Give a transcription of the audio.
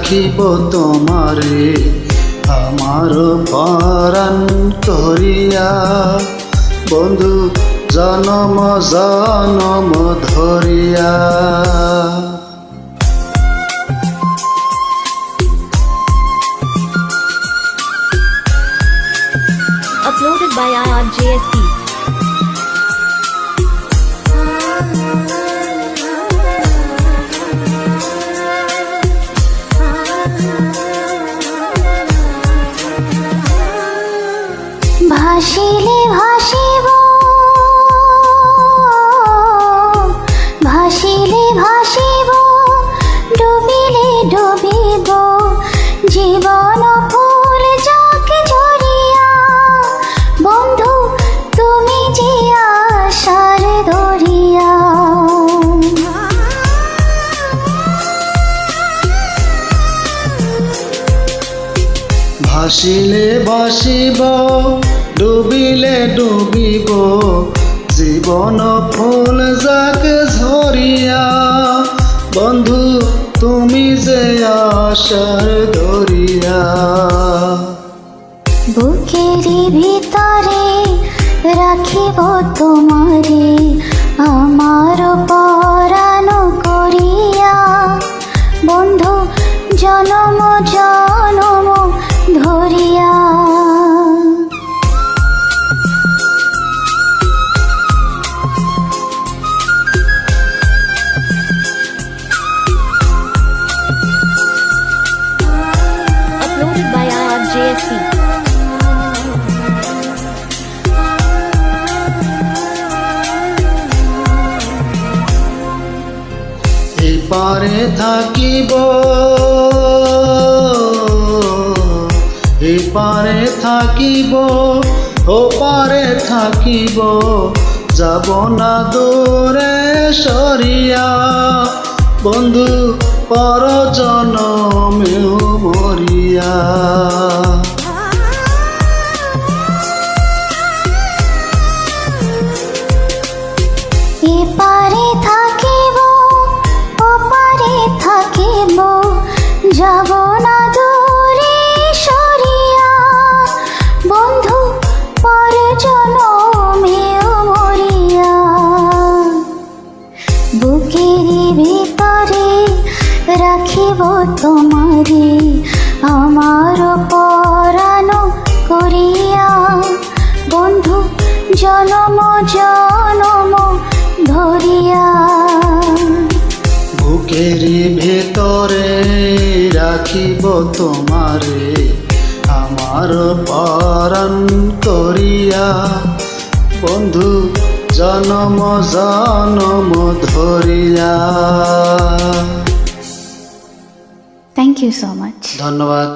রাখিব তোমারে আমার পরাণ করিয়া, বন্ধু জনম জনম ধরিয়া। Uploaded by IRJSP. ভাসিলে ভাসিব, ভাসিলে ভাসিব, ডুবিলে ডুবিব, জীবন ফুল যাকে ঝরিয়া, বন্ধু তুমি যে আশার দরিয়া। ভাসিলে ভাসিব, ডুবিলে ডুবিব, জীবন ফুল যাকে ঝরিয়া, বন্ধু তুমি যে আশার দরিয়া। বুকের ভিতরে রাখিব তোমারে আমার পরাণ করিয়া, বন্ধু জনম জনম ধরিয়া। Uploaded by IRJSP. এপারে থাকিব, এপারে থাকিব, ওপারে থাকিব, যাব না দূরে সরিয়া, বন্ধু পর জনমেও মরিয়া। এপারে থাকিব, ওপারে থাকিব, যাব না দূরে সরিয়া, বন্ধু পর জনমেও মরিয়া। বুকের ভিতরে রাখিব তোমারে আমার পরাণ করিয়া, বন্ধু জনম জনম ধরিয়া। বুকের ভেতরে রাখিব তোমারে আমার পরাণ করিয়া, বন্ধু জনম জনম ধরিয়া। Thank you so much. ধন্যবাদ।